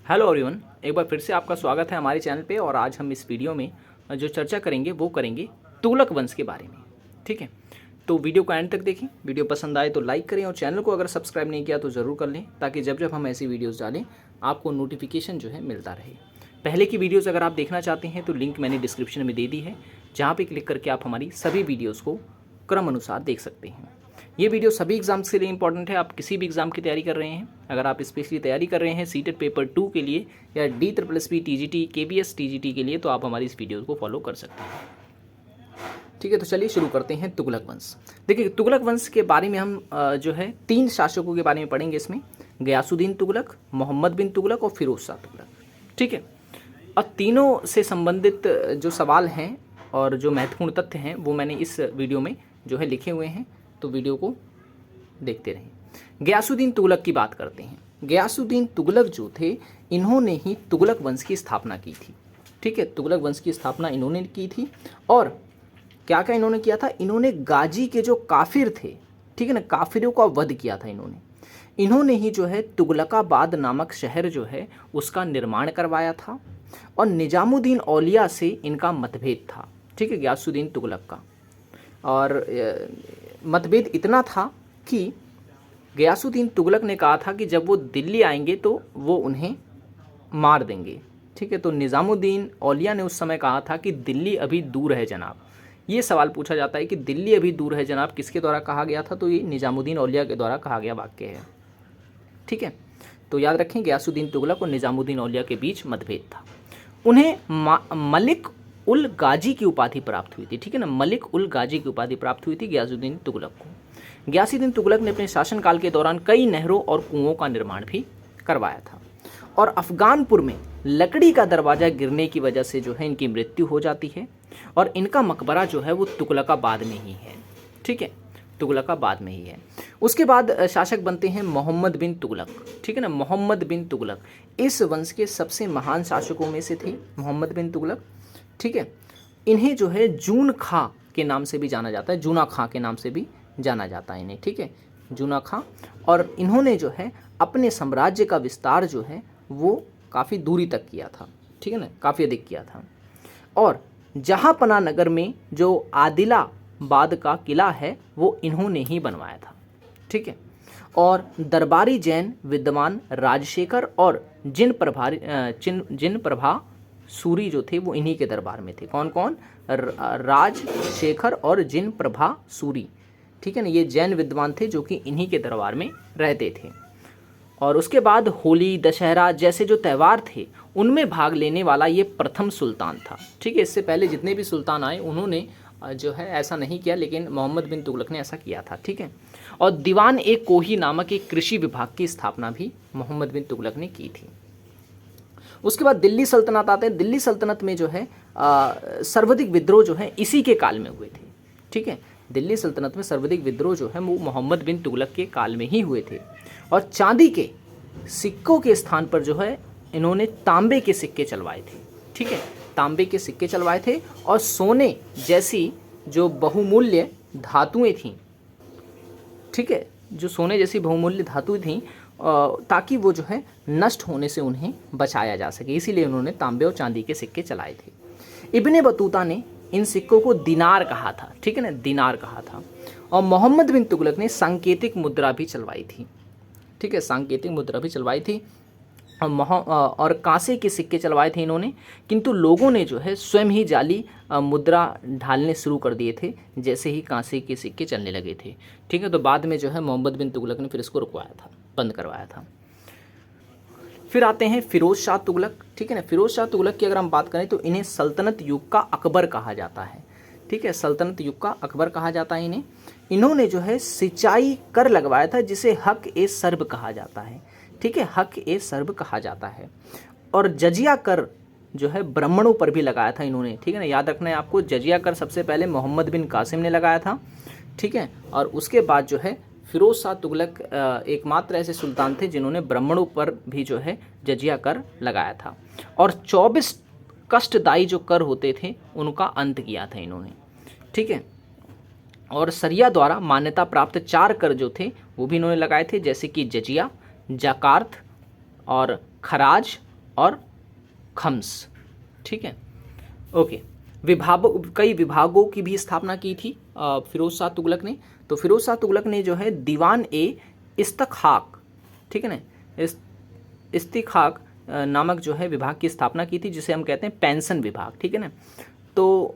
Hello everyone, एक बार फिर से आपका स्वागत है हमारे चैनल पे। और आज हम इस वीडियो में जो चर्चा करेंगे वो करेंगे तुगलक वंश के बारे में। ठीक है, तो वीडियो को एंड तक देखें। वीडियो पसंद आए तो लाइक करें और चैनल को अगर सब्सक्राइब नहीं किया तो ज़रूर कर लें, ताकि जब जब हम ऐसी वीडियोज़ डालें आपको नोटिफिकेशन जो है मिलता रहे। पहले की वीडियोज़ अगर आप देखना चाहते हैं तो लिंक मैंने डिस्क्रिप्शन में दे दी है, जहाँ पर क्लिक करके आप हमारी सभी वीडियोज़ को क्रम अनुसार देख सकते हैं। ये वीडियो सभी एग्जाम्स के लिए इंपॉर्टेंट है। आप किसी भी एग्जाम की तैयारी कर रहे हैं, अगर आप स्पेशली तैयारी कर रहे हैं सीटेट पेपर 2 के लिए या DSSB TGT KBS TGT के लिए, तो आप हमारी इस वीडियो को फॉलो कर सकते हैं। ठीक है, तो चलिए शुरू करते हैं तुगलक वंश। देखिए, तुगलक वंश के बारे में हम जो है 3 शासकों के बारे में पढ़ेंगे इसमें, गयासुद्दीन तुगलक, मोहम्मद बिन तुगलक और फिरोज शाह तुगलक। ठीक है, और तीनों से संबंधित जो सवाल हैं और जो महत्वपूर्ण तथ्य हैं वो मैंने इस वीडियो में जो है लिखे हुए हैं, तो वीडियो को देखते रहें। गयासुद्दीन तुगलक की बात करते हैं। गयासुद्दीन तुगलक जो थे, इन्होंने ही तुगलक वंश की स्थापना की थी। ठीक है, तुगलक वंश की स्थापना इन्होंने की थी। और क्या क्या इन्होंने किया था? इन्होंने गाजी के जो काफिर थे, ठीक है ना, काफिरों का वध किया था इन्होंने ही जो है तुगलकाबाद नामक शहर जो है उसका निर्माण करवाया था। और निजामुद्दीन औलिया से इनका मतभेद था। ठीक है, गयासुद्दीन तुगलक का। और मतभेद इतना था कि गयासुद्दीन तुगलक ने कहा था कि जब वो दिल्ली आएंगे तो वो उन्हें मार देंगे। ठीक है, तो निज़ामुद्दीन औलिया ने उस समय कहा था कि दिल्ली अभी दूर है जनाब। ये सवाल पूछा जाता है कि दिल्ली अभी दूर है जनाब किसके द्वारा कहा गया था? तो ये निज़ामुद्दीन औलिया के द्वारा कहा गया वाक्य है। ठीक है, तो याद रखें, गयासुद्दीन तुगलक और निज़ामुद्दीन औलिया के बीच मतभेद था। उन्हें मलिक उल गाजी की उपाधि प्राप्त हुई थी। ठीक है ना, मलिक उल गाजी की उपाधि प्राप्त हुई थी गयासुद्दीन तुगलक को। गयासुद्दीन तुगलक ने अपने शासनकाल के दौरान कई नहरों और कुओं का निर्माण भी करवाया था। और अफगानपुर में लकड़ी का दरवाज़ा गिरने की वजह से जो है इनकी मृत्यु हो जाती है। और इनका मकबरा जो है वो तुगलकाबाद में ही है। ठीक है, तुगलकाबाद में ही है। उसके बाद शासक बनते हैं मोहम्मद बिन तुगलक। ठीक है ना, मोहम्मद बिन तुगलक इस वंश के सबसे महान शासकों में से थे मोहम्मद बिन तुगलक। ठीक है, इन्हें जो है जून खां के नाम से भी जाना जाता है, जूना खां के नाम से भी जाना जाता है इन्हें। ठीक है, जूना खां। और इन्होंने जो है अपने साम्राज्य का विस्तार जो है वो काफ़ी दूरी तक किया था। ठीक है ना, काफ़ी अधिक किया था। और जहाँपना नगर में जो आदिलाबाद का किला है वो इन्होंने ही बनवाया था। ठीक है, और दरबारी जैन विद्वान राजशेखर और जिन प्रभा सूरी जो थे वो इन्हीं के दरबार में थे। कौन कौन? राजशेखर और जिन प्रभा सूरी। ठीक है ना, ये जैन विद्वान थे जो कि इन्हीं के दरबार में रहते थे। और उसके बाद होली, दशहरा जैसे जो त्यौहार थे उनमें भाग लेने वाला ये प्रथम सुल्तान था। ठीक है, इससे पहले जितने भी सुल्तान आए उन्होंने जो है ऐसा नहीं किया, लेकिन मोहम्मद बिन तुगलक ने ऐसा किया था। ठीक है, और दीवान ए कोही नामक एक कृषि विभाग की स्थापना भी मोहम्मद बिन तुगलक ने की थी। उसके बाद दिल्ली सल्तनत आते हैं। दिल्ली सल्तनत में जो है सर्वाधिक विद्रोह जो है इसी के काल में हुए थे। ठीक है, दिल्ली सल्तनत में सर्वाधिक विद्रोह जो है वो मोहम्मद बिन तुगलक के काल में ही हुए थे। और चांदी के सिक्कों के स्थान पर जो है इन्होंने तांबे के सिक्के चलवाए थे। ठीक है, तांबे के सिक्के चलवाए थे और सोने जैसी जो बहुमूल्य धातुएं थीं, ठीक है, जो सोने जैसी बहुमूल्य धातुएं थीं, ताकि वो जो है नष्ट होने से उन्हें बचाया जा सके, इसीलिए उन्होंने तांबे और चांदी के सिक्के चलाए थे। इब्ने बतूता ने इन सिक्कों को दिनार कहा था। ठीक है ना, दिनार कहा था। और मोहम्मद बिन तुगलक ने सांकेतिक मुद्रा भी चलवाई थी। ठीक है, सांकेतिक मुद्रा भी चलवाई थी। और कांसे के सिक्के चलवाए थे इन्होंने, किंतु लोगों ने जो है स्वयं ही जाली मुद्रा ढालने शुरू कर दिए थे जैसे ही कांसे के सिक्के चलने लगे थे। ठीक है, तो बाद में जो है मोहम्मद बिन तुगलक ने फिर इसको रुकवाया था, बंद करवाया था। फिर आते हैं फिरोज शाह तुगलक। ठीक है ना, फिरोज शाह तुगलक की अगर हम बात करें तो इन्हें सल्तनत युग का अकबर कहा जाता है। ठीक है, सल्तनत युग का अकबर कहा जाता है इन्हें। इन्होंने जो है सिंचाई कर लगवाया था जिसे हक ए सर्ब कहा जाता है। ठीक है, हक ए सर्ब कहा जाता है। और जजिया कर जो है ब्राह्मणों पर भी लगाया था इन्होंने। ठीक है ना, याद रखना है आपको, जजिया कर सबसे पहले मोहम्मद बिन कासिम ने लगाया था। ठीक है, और उसके बाद जो है फिरोज शाह तुगलक एकमात्र ऐसे सुल्तान थे जिन्होंने ब्राह्मणों पर भी जो है जजिया कर लगाया था। और 24 कष्टदायी जो कर होते थे उनका अंत किया था इन्होंने। ठीक है, और सरिया द्वारा मान्यता प्राप्त 4 कर जो थे वो भी इन्होंने लगाए थे, जैसे कि जजिया, जाकार्त और खराज और खम्स। ठीक है, ओके। कई विभागों की भी स्थापना की थी फिरोज शाह तुगलक ने। तो फिरोज शाह तुगलक ने जो है दीवान ए इस्तखाक, ठीक है ना, इस्तिखाक नामक जो है विभाग की स्थापना की थी, जिसे हम कहते हैं पेंशन विभाग। ठीक है ना। तो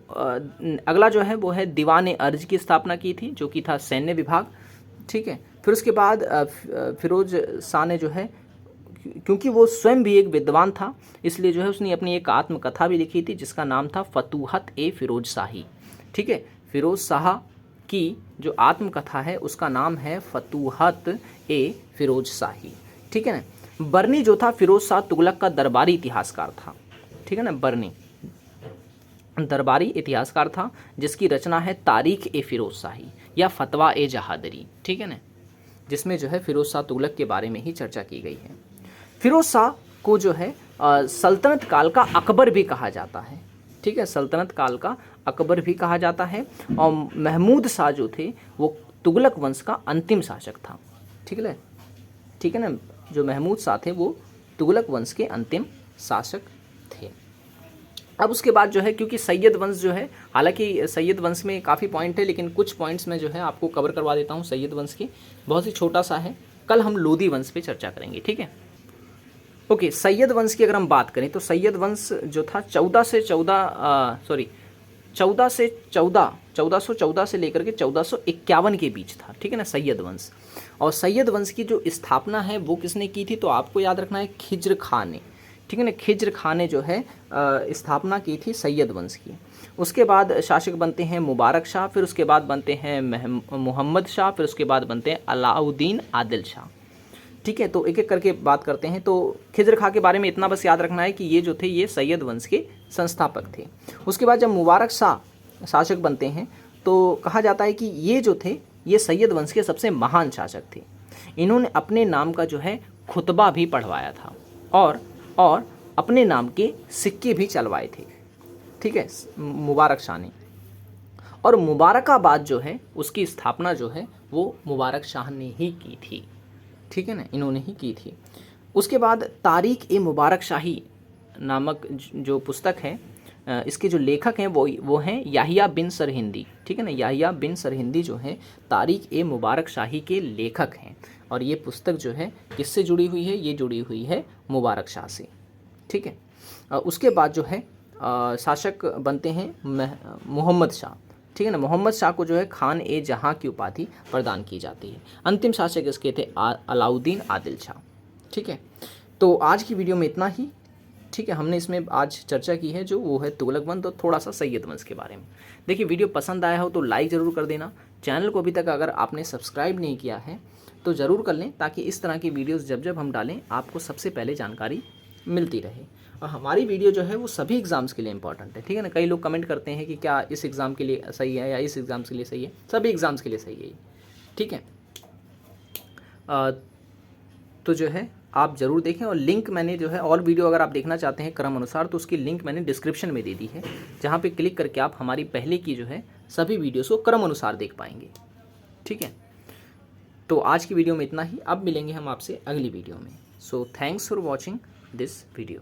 अगला जो है वो है दीवान ए अर्ज की स्थापना की थी, जो कि था सैन्य विभाग। ठीक है, फिर उसके बाद फिरोज शाह ने जो है, क्योंकि वो स्वयं भी एक विद्वान था, इसलिए जो है उसने अपनी एक आत्मकथा भी लिखी थी जिसका नाम था फतूहत ए फिरोज शाही। ठीक है, फिरोज शाह की जो आत्मकथा है उसका नाम है फतूहत ए फिरोज शाही। ठीक है ना। बर्नी जो था फिरोज शाह तुगलक का दरबारी इतिहासकार था। ठीक है ना, बर्नी दरबारी इतिहासकार था जिसकी रचना है तारीख ए फिरोज शाही या फतवा ए जहादरी। ठीक है ना, जिसमें जो है फिरोज शाह तुगलक के बारे में ही चर्चा की गई है। फिरोज शाह को जो है सल्तनत काल का अकबर भी कहा जाता है। ठीक है, सल्तनत काल का अकबर भी कहा जाता है। और महमूद शाह जो थे वो तुगलक वंश का अंतिम शासक था। ठीक है ना, जो महमूद शाह थे वो तुगलक वंश के अंतिम शासक थे। अब उसके बाद जो है, क्योंकि सैयद वंश जो है, हालांकि सैयद वंश में काफ़ी पॉइंट है, लेकिन कुछ पॉइंट्स में जो है आपको कवर करवा देता हूँ सैयद वंश की, बहुत ही छोटा सा है। कल हम लोदी वंश पे चर्चा करेंगे। ठीक है, ओके। सैयद वंश की अगर हम बात करें तो सैयद वंश जो था 1414 से लेकर के 1451 के बीच था। ठीक है ना, सैयद वंश। और सैयद वंश की जो स्थापना है वो किसने की थी, तो आपको याद रखना है खिज्र खां ने। ठीक है ना, खिज्र खां ने जो है स्थापना की थी सैयद वंश की। उसके बाद शासक बनते हैं मुबारक शाह, फिर उसके बाद बनते हैं मोहम्मद शाह, फिर उसके बाद बनते हैं अलाउद्दीन आदिल शाह। ठीक है, तो एक एक करके बात करते हैं। तो खिज्र खां के बारे में इतना बस याद रखना है कि ये जो थे ये सैयद वंश के संस्थापक थे। उसके बाद जब मुबारक शाह शासक बनते हैं तो कहा जाता है कि ये जो थे ये सैयद वंश के सबसे महान शासक थे। इन्होंने अपने नाम का जो है खुतबा भी पढ़वाया था और अपने नाम के सिक्के भी चलवाए थे। ठीक है, मुबारक शाह ने। और मुबारकाबाद जो है उसकी स्थापना जो है वो मुबारक शाह ने ही की थी। ठीक है ना, इन्होंने ही की थी। उसके बाद तारीख ए मुबारक शाही नामक जो पुस्तक है, इसके जो लेखक हैं वो हैं याहिया बिन सरहिंदी। ठीक है ना, याहिया बिन सरहिंदी जो है तारीख ए मुबारक शाही के लेखक हैं। और ये पुस्तक जो है किससे जुड़ी हुई है, ये जुड़ी हुई है मुबारक शाह से। ठीक है, उसके बाद जो है शासक बनते हैं मोहम्मद शाह। ठीक है ना, मोहम्मद शाह को जो है खान ए जहां की उपाधि प्रदान की जाती है। अंतिम शासक इसके थे अलाउद्दीन आदिल शाह। ठीक है, तो आज की वीडियो में इतना ही। ठीक है, हमने इसमें आज चर्चा की है जो वो है तुगलक वंश और थोड़ा सा सैयद वंश के बारे में। देखिए, वीडियो पसंद आया हो तो लाइक ज़रूर कर देना। चैनल को अभी तक अगर आपने सब्सक्राइब नहीं किया है तो ज़रूर कर लें, ताकि इस तरह की वीडियोज़ जब जब हम डालें आपको सबसे पहले जानकारी मिलती रहे। और हमारी वीडियो जो है वो सभी एग्ज़ाम्स के लिए इंपॉर्टेंट है। ठीक है ना, कई लोग कमेंट करते हैं कि क्या इस एग्ज़ाम के लिए सही है या इस एग्ज़ाम के लिए सही है, सभी एग्ज़ाम्स के लिए सही है। ठीक है, तो जो है आप ज़रूर देखें। और लिंक मैंने जो है और वीडियो अगर आप देखना चाहते हैं क्रम अनुसार तो उसकी लिंक मैंने डिस्क्रिप्शन में दे दी है, जहाँ पे क्लिक करके आप हमारी पहले की जो है सभी वीडियोज़ को क्रम अनुसार देख पाएंगे। ठीक है, तो आज की वीडियो में इतना ही। अब मिलेंगे हम आपसे अगली वीडियो में। So thanks for watching this video.